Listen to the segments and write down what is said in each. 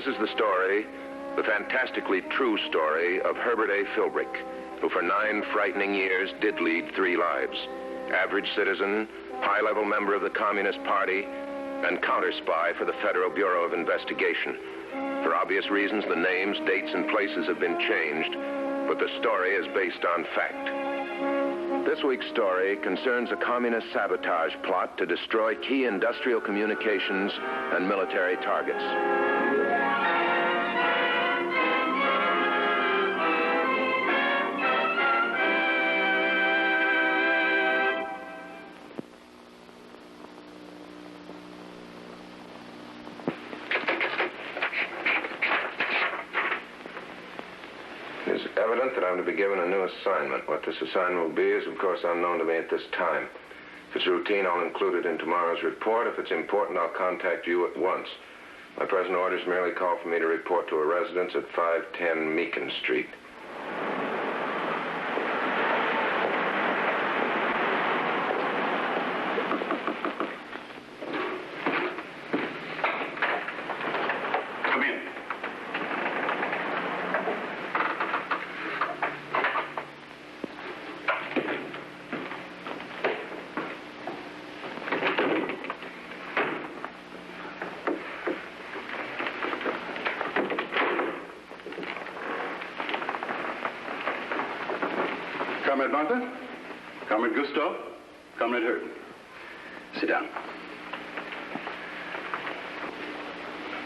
This is the story, the fantastically true story of Herbert A. Philbrick, who for 9 frightening years did lead 3 lives. Average citizen, high-level member of the Communist Party, and counter-spy for the Federal Bureau of Investigation. For obvious reasons, the names, dates, and places have been changed, but the story is based on fact. This week's story concerns a communist sabotage plot to destroy key industrial communications and military targets. It is evident that I'm to be given a new assignment. What this assignment will be is, of course, unknown to me at this time. If it's routine, I'll include it in tomorrow's report. If it's important, I'll contact you at once. My present orders merely call for me to report to a residence at 510 Meakin Street. Comrade Martha, Comrade Gustav, Comrade Hurton. Sit down.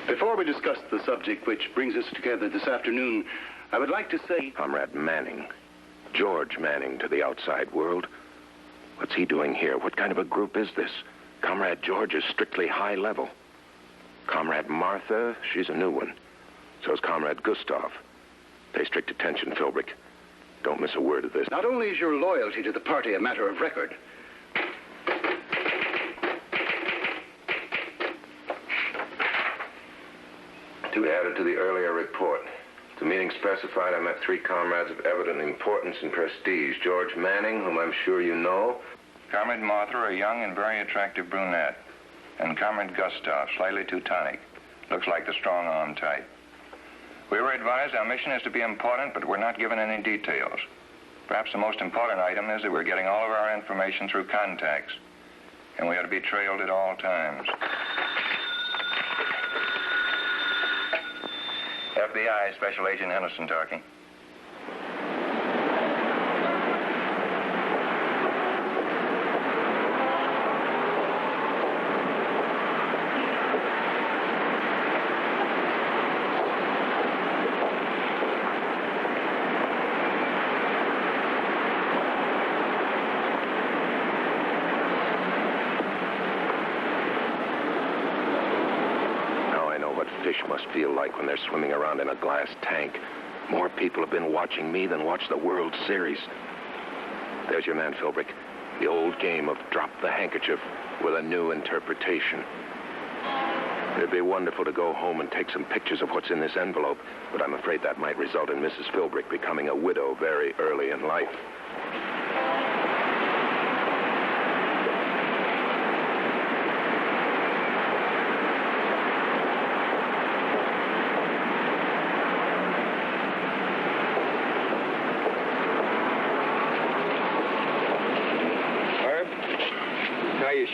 Before we discuss the subject which brings us together this afternoon, I would like to say... Comrade Manning. George Manning to the outside world. What's he doing here? What kind of a group is this? Comrade George is strictly high level. Comrade Martha, she's a new one. So is Comrade Gustav. Pay strict attention, Philbrick. Don't miss a word of this. Not only is your loyalty to the party a matter of record, to be added to the earlier report. The meeting specified I met 3 comrades of evident importance and prestige. George Manning, whom I'm sure you know. Comrade Martha, a young and very attractive brunette. And Comrade Gustav, slightly Teutonic. Looks like the strong-arm type. We were advised our mission is to be important, but we're not given any details. Perhaps the most important item is that we're getting all of our information through contacts, and we ought to be trailed at all times. FBI Special Agent Henderson talking. Fish must feel like when they're swimming around in a glass tank. More people have been watching me than watch the World Series. There's your man, Philbrick. The old game of drop the handkerchief with a new interpretation. It'd be wonderful to go home and take some pictures of what's in this envelope, but I'm afraid that might result in Mrs. Philbrick becoming a widow very early in life.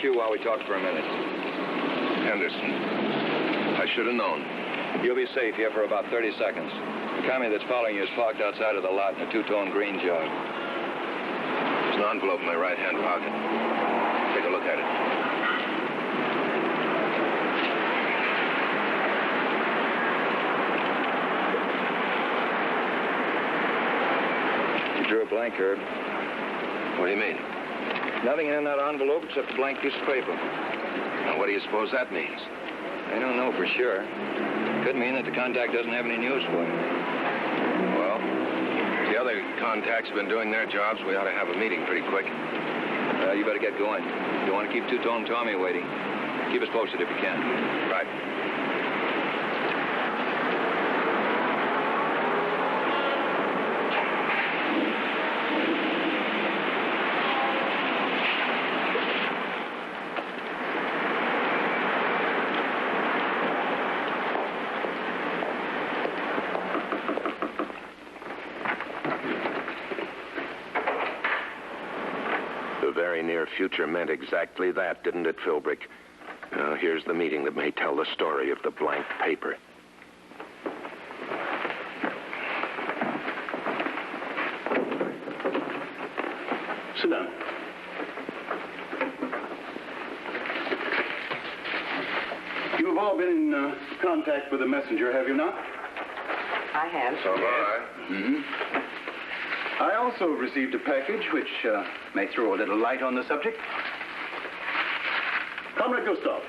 While we talk for a minute. Henderson. I should have known. You'll be safe here for about 30 seconds. The commie that's following you is parked outside of the lot in a 2-tone green jog. There's an envelope in my right-hand pocket. Take a look at it. You drew a blank, Herb. What do you mean? Nothing in that envelope except a blank piece of paper. Now, what do you suppose that means? I don't know for sure. Could mean that the contact doesn't have any news for you. Well, if the other contacts have been doing their jobs, we ought to have a meeting pretty quick. You better get going. You don't want to keep Two-Tone Tommy waiting. Keep us posted if you can. Right. very near future meant exactly that, didn't it, Philbrick? Now, here's the meeting that may tell the story of the blank paper. Sit down. You have all been in contact with the messenger, have you not? I have. So have I. Mm-hmm. I also received a package which may throw a little light on the subject. Comrade Gustav,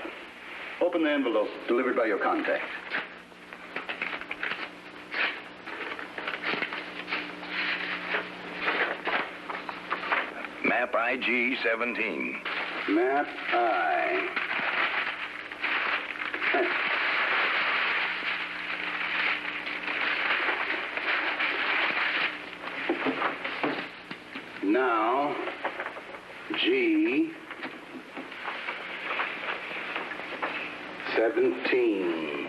open the envelope delivered by your contact. Map IG-17. Map I. Now, G 17.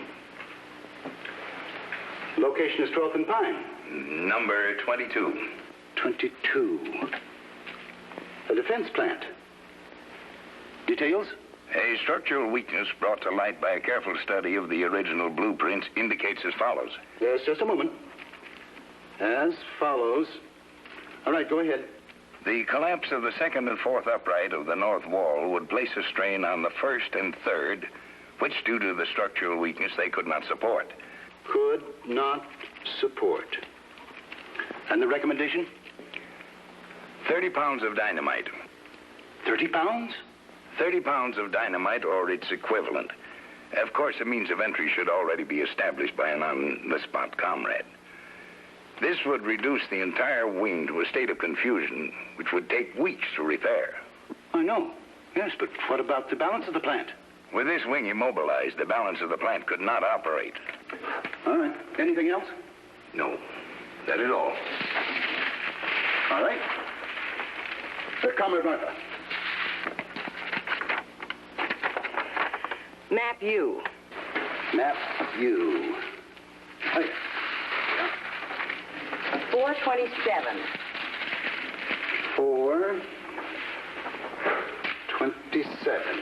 Location is 12th and Pine. Number 22. 22. A defense plant. Details? A structural weakness brought to light by a careful study of the original blueprints indicates as follows. Yes, just a moment. As follows. All right, go ahead. The collapse of the second and fourth upright of the north wall would place a strain on the first and third, which, due to the structural weakness, they could not support. Could not support. And the recommendation? 30 pounds of dynamite. 30 pounds? 30 pounds of dynamite or its equivalent. Of course, a means of entry should already be established by an on-the-spot comrade. This would reduce the entire wing to a state of confusion, which would take weeks to repair. I know. Yes, but what about the balance of the plant? With this wing immobilized, the balance of the plant could not operate. All right. Anything else? No, that is all. All right. Comrade Martha. Map U. Map U. Hey. 427. 427.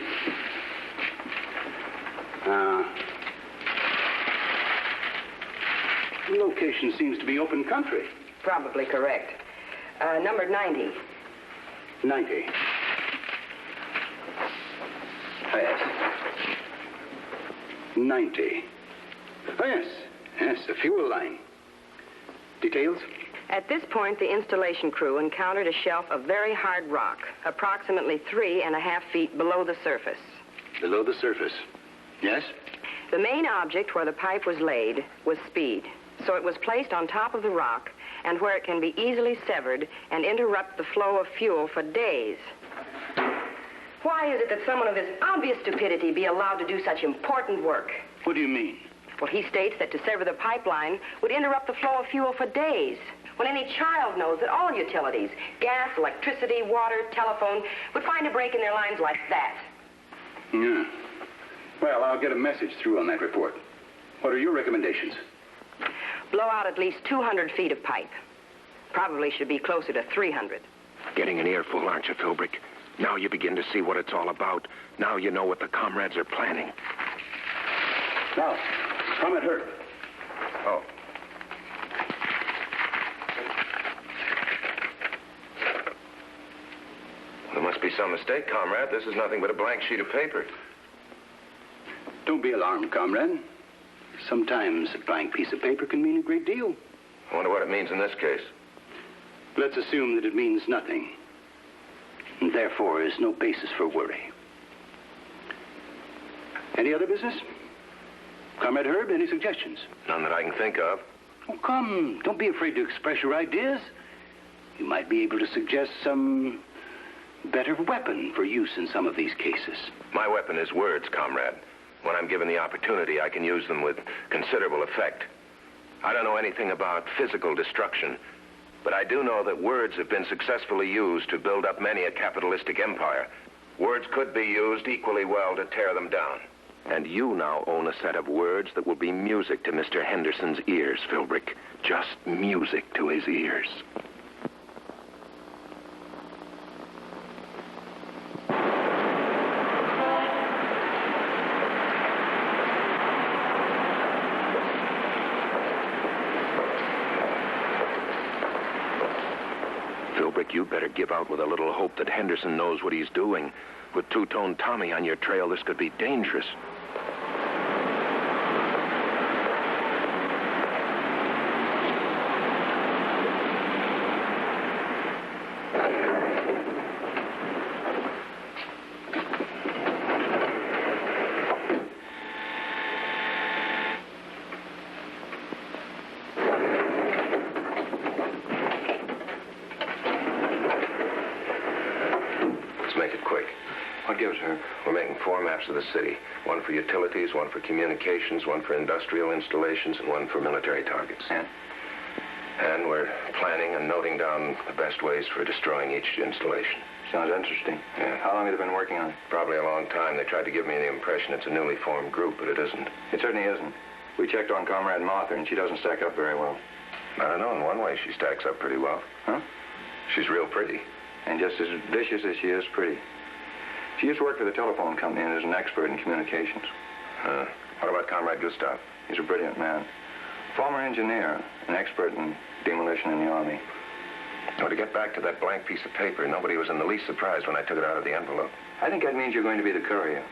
Location seems to be open country. Probably correct. Number 90. 90. Yes. 90. Oh, yes. Yes, a fuel line. Details? At this point, the installation crew encountered a shelf of very hard rock, approximately 3.5 feet below the surface. Below the surface. Yes? The main object where the pipe was laid was speed, so it was placed on top of the rock and where it can be easily severed and interrupt the flow of fuel for days. Why is it that someone of this obvious stupidity be allowed to do such important work? What do you mean? Well, he states that to sever the pipeline would interrupt the flow of fuel for days, when any child knows that all utilities, gas, electricity, water, telephone, would find a break in their lines like that. Yeah. Well, I'll get a message through on that report. What are your recommendations? Blow out at least 200 feet of pipe. Probably should be closer to 300. Getting an earful, aren't you, Philbrick? Now you begin to see what it's all about. Now you know what the comrades are planning. Now, Comrade Herb. Oh. There must be some mistake, comrade. This is nothing but a blank sheet of paper. Don't be alarmed, comrade. Sometimes a blank piece of paper can mean a great deal. I wonder what it means in this case. Let's assume that it means nothing, and therefore is no basis for worry. Any other business? Comrade Herb, any suggestions? None that I can think of. Oh, come. Don't be afraid to express your ideas. You might be able to suggest some better weapon for use in some of these cases. My weapon is words, comrade. When I'm given the opportunity, I can use them with considerable effect. I don't know anything about physical destruction, but I do know that words have been successfully used to build up many a capitalistic empire. Words could be used equally well to tear them down. And you now own a set of words that will be music to Mr. Henderson's ears, Philbrick. Just music to his ears. Philbrick, you better give out with a little hope that Henderson knows what he's doing. With Two-Tone Tommy on your trail, this could be dangerous. What gives her? We're making 4 maps of the city. One for utilities, one for communications, one for industrial installations, and one for military targets. And we're planning and noting down the best ways for destroying each installation. Sounds interesting. Yeah. How long have they been working on it? Probably a long time. They tried to give me the impression it's a newly formed group, but it isn't. It certainly isn't. We checked on Comrade Martha, and she doesn't stack up very well. I don't know. In one way, she stacks up pretty well. Huh? She's real pretty. And just as vicious as she is pretty. She used to work for the telephone company and is an expert in communications. What about Comrade Gustav? He's a brilliant man. Former engineer, an expert in demolition in the Army. Now, to get back to that blank piece of paper, nobody was in the least surprised when I took it out of the envelope. I think that means you're going to be the courier.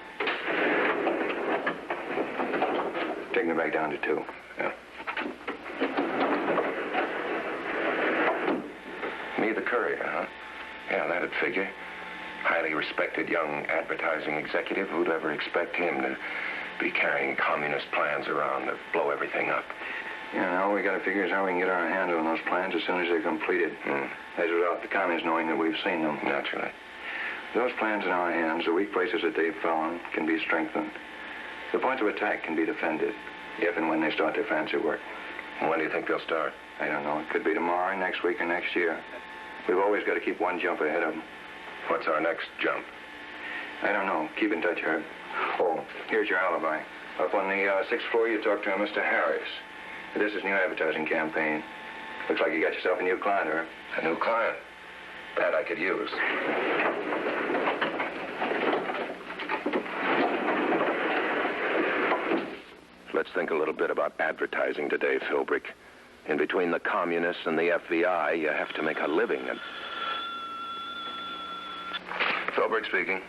Taking it back down to 2. Yeah. Me, the courier, huh? Yeah, that'd figure. Highly respected young advertising executive. Who'd ever expect him to be carrying communist plans around to blow everything up? Yeah, all we got to figure is how we can get our hands on those plans as soon as they're completed. As without the communists knowing that we've seen them. Naturally. Those plans in our hands, the weak places that they've found, can be strengthened. The points of attack can be defended, if and when they start their fancy work. And when do you think they'll start? I don't know. It could be tomorrow, next week, or next year. We've always got to keep one jump ahead of them. What's our next jump? I don't know. Keep in touch, Herb. Oh, here's your alibi. Up on the 6th floor, you talked to Mr. Harris. This is new advertising campaign. Looks like you got yourself a new client, Herb. A new client? That I could use. Let's think a little bit about advertising today, Philbrick. In between the communists and the FBI, you have to make a living. And Philbrick speaking.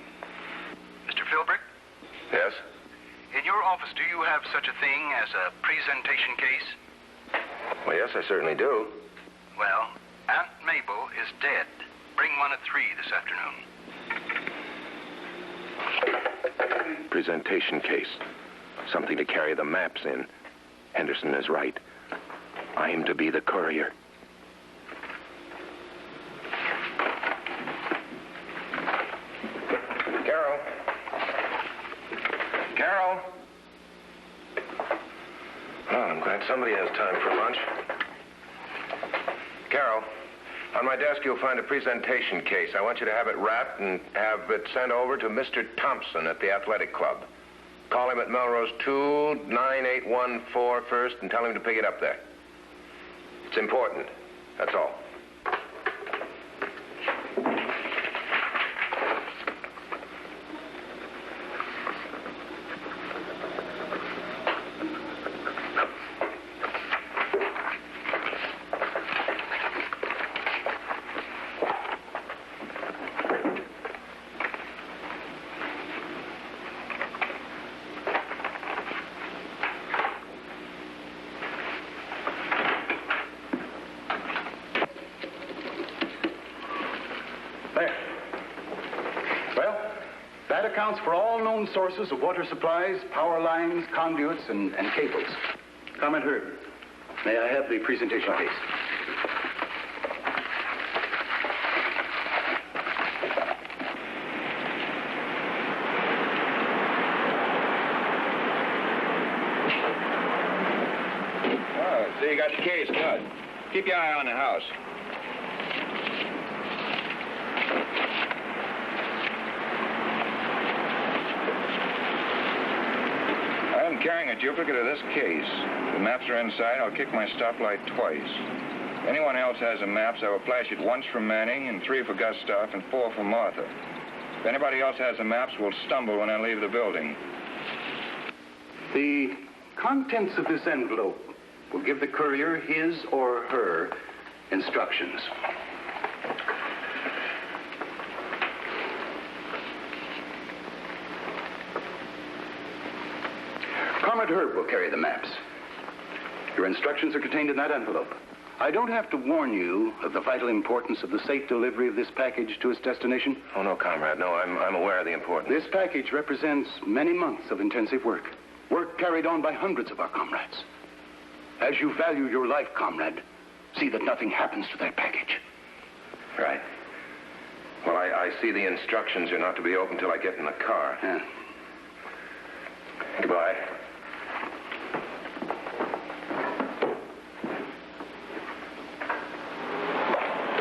Mr. Philbrick? Yes? In your office, do you have such a thing as a presentation case? Well, yes, I certainly do. Well, Aunt Mabel is dead. Bring one at 3 this afternoon. Presentation case. Something to carry the maps in. Henderson is right. I am to be the courier. Carol. Carol. Oh, I'm glad somebody has time for lunch. Carol, on my desk you'll find a presentation case. I want you to have it wrapped and have it sent over to Mr. Thompson at the Athletic Club. Call him at Melrose 29814 first and tell him to pick it up there. It's important. That's all. Accounts for all known sources of water supplies, power lines, conduits, and cables. Comment heard. May I have the presentation case? Oh, so you got the case. Good. Keep your eye on the house. Carrying a duplicate of this case. The maps are inside. I'll kick my stoplight twice. If anyone else has the maps, I will flash it once for Manning, and 3 for Gustav, and 4 for Martha. If anybody else has the maps, we'll stumble when I leave the building. The contents of this envelope will give the courier his or her instructions. Comrade Herb will carry the maps. Your instructions are contained in that envelope. I don't have to warn you of the vital importance of the safe delivery of this package to its destination. Oh, no, comrade. No, I'm aware of the importance. This package represents many months of intensive work. Work carried on by hundreds of our comrades. As you value your life, comrade, see that nothing happens to that package. Right. Well, I see the instructions are not to be opened till I get in the car. Yeah. Goodbye.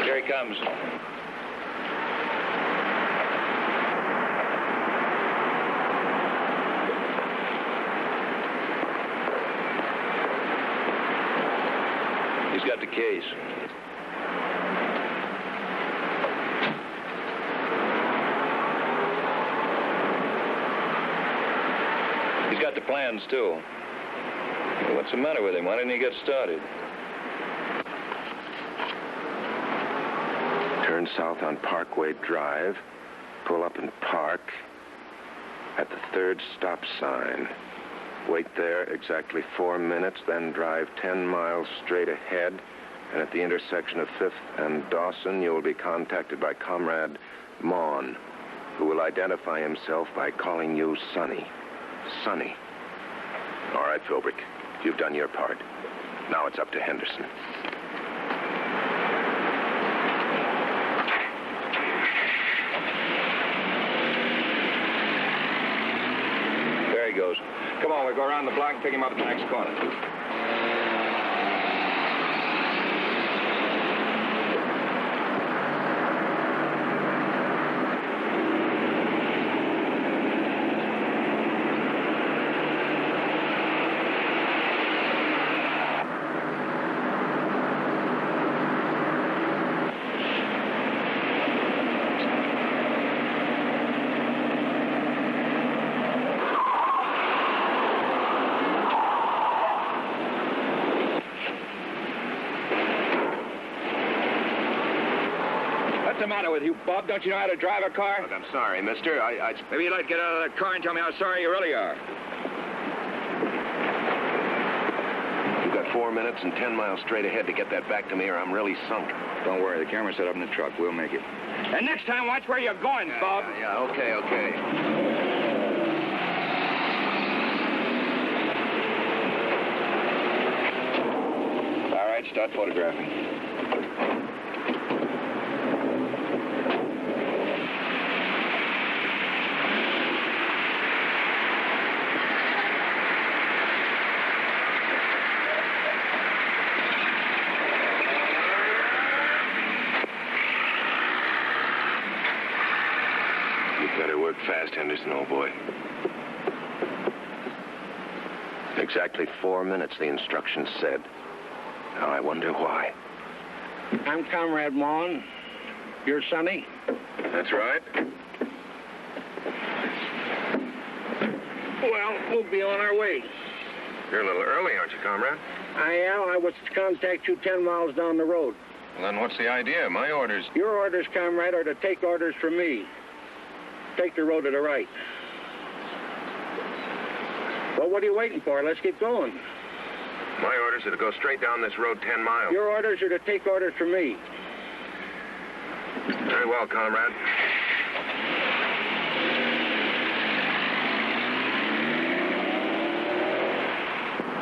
Here he comes. He's got the case. He's got the plans, too. What's the matter with him? Why didn't he get started? Turn south on Parkway Drive, pull up and park at the third stop sign. Wait there exactly 4 minutes, then drive 10 miles straight ahead, and at the intersection of 5th and Dawson, you will be contacted by Comrade Maughan, who will identify himself by calling you Sonny. Sonny. All right, Philbrick, you've done your part. Now it's up to Henderson. Goes. Come on, we'll go around the block and pick him up at the next corner. What's the matter with you, Bob? Don't you know how to drive a car? Look, I'm sorry, mister. Maybe you'd like to get out of that car and tell me how sorry you really are. You've got 4 minutes and 10 miles straight ahead to get that back to me, or I'm really sunk. Don't worry, the camera's set up in the truck. We'll make it. And next time, watch where you're going, Bob. Yeah, okay. All right, start photographing. Better work fast, Henderson, old boy. Exactly 4 minutes, the instructions said. Now, I wonder why. I'm Comrade Maughan. You're Sonny? That's right. Well, we'll be on our way. You're a little early, aren't you, comrade? I am. I was to contact you 10 miles down the road. Well, then what's the idea? My orders. Your orders, comrade, are to take orders from me. Take the road to the right. Well, what are you waiting for? Let's get going. My orders are to go straight down this road 10 miles. Your orders are to take orders from me. Very well, comrade.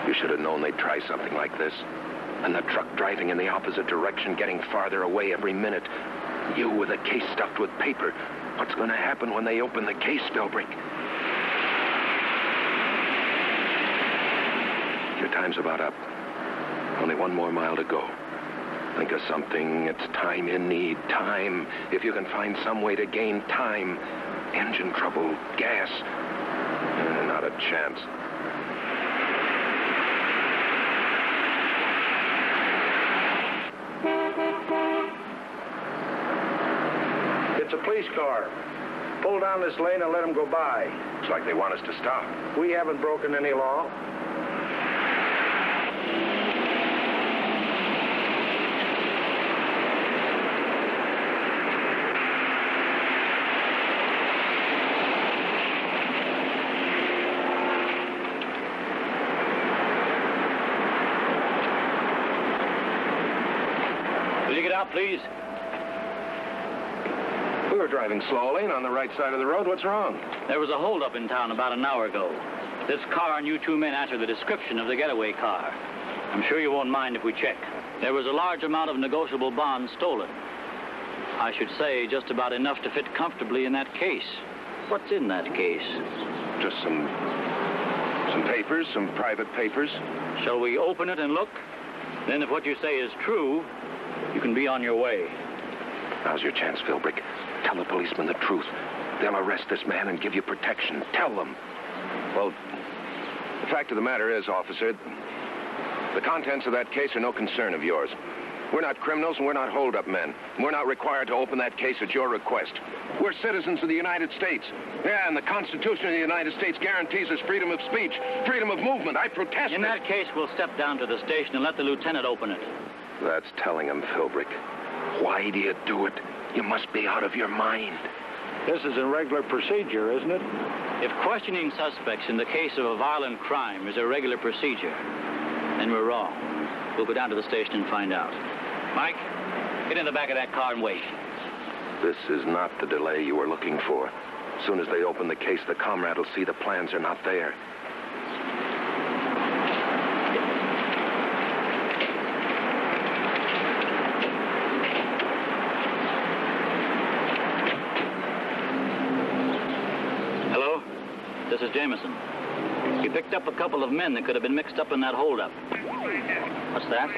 You should have known they'd try something like this. And the truck driving in the opposite direction, getting farther away every minute. You with a case stuffed with paper. What's going to happen when they open the case, Philbrick? Your time's about up. Only 1 more mile to go. Think of something. It's time you need. Time. If you can find some way to gain time. Engine trouble. Gas. Not a chance. It's a police car. Pull down this lane and let them go by. Looks like they want us to stop. We haven't broken any law. please. We were driving slowly and on the right side of the road. What's wrong? There was a holdup in town about an hour ago. This car and you two men answer the description of the getaway car. I'm sure you won't mind if we check. There was a large amount of negotiable bonds stolen. I should say just about enough to fit comfortably in that case. What's in that case? Just some papers, some private papers. Shall we open it and look? Then if what you say is true, you can be on your way. Now's your chance, Philbrick. Tell the policeman the truth. They'll arrest this man and give you protection. Tell them. Well, the fact of the matter is, officer, the contents of that case are no concern of yours. We're not criminals and we're not hold-up men. We're not required to open that case at your request. We're citizens of the United States. Yeah, and the Constitution of the United States guarantees us freedom of speech, freedom of movement. I protest. In that case, we'll step down to the station and let the lieutenant open it. That's telling him, Philbrick. Why do you do it? You must be out of your mind. This is a regular procedure, isn't it? If questioning suspects in the case of a violent crime is a regular procedure, then we're wrong. We'll go down to the station and find out. Mike, get in the back of that car and wait. This is not the delay you were looking for. As soon as they open the case, the comrade will see the plans are not there. Hello? This is Jameson. We picked up a couple of men that could have been mixed up in that holdup. What's that?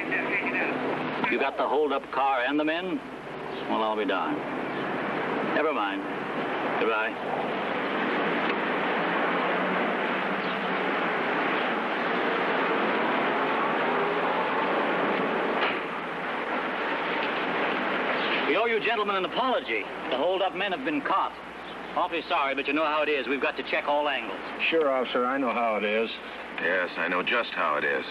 You got the hold-up car and the men? Well, I'll be darned. Never mind. Goodbye. We owe you gentlemen an apology. The hold-up men have been caught. Awfully sorry, but you know how it is. We've got to check all angles. Sure, officer. I know how it is. Yes, I know just how it is.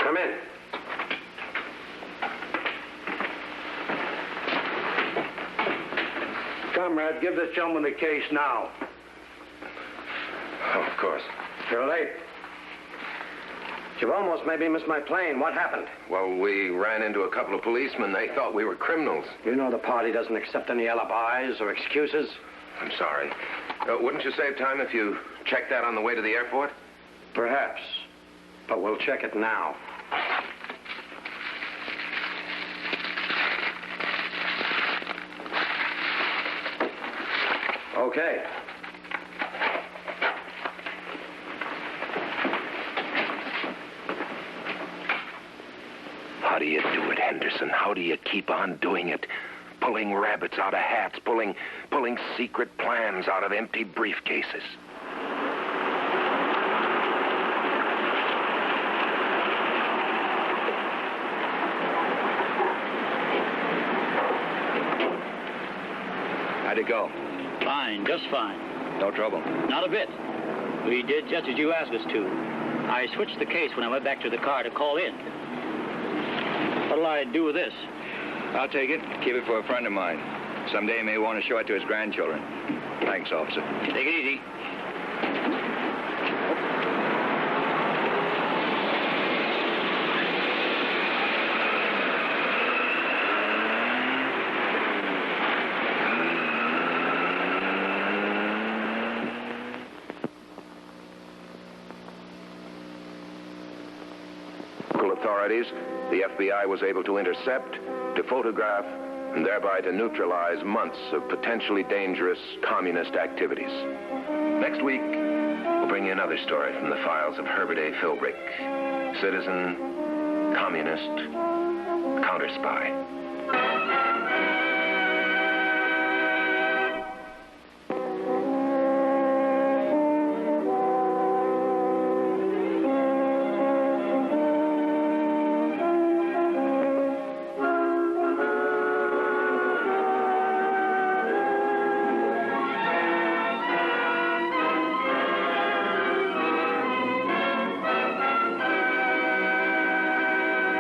Come in. Comrade, give this gentleman the case now. Oh, of course. You're late. You've almost made me miss my plane. What happened? Well, we ran into a couple of policemen. They thought we were criminals. You know the party doesn't accept any alibis or excuses. I'm sorry. Wouldn't you save time if you checked that on the way to the airport? Perhaps. But we'll check it now. Okay. How do you do it, Henderson? How do you keep on doing it? Pulling rabbits out of hats, pulling secret plans out of empty briefcases. How'd it go? Fine, just fine. No trouble? Not a bit. We did just as you asked us to. I switched the case when I went back to the car to call in. What'll I do with this? I'll take it. Keep it for a friend of mine. Someday he may want to show it to his grandchildren. Thanks, officer. Take it easy. Authorities, the FBI was able to intercept, to photograph, and thereby to neutralize months of potentially dangerous communist activities. Next week, we'll bring you another story from the files of Herbert A. Philbrick, citizen, communist, Counter Spy.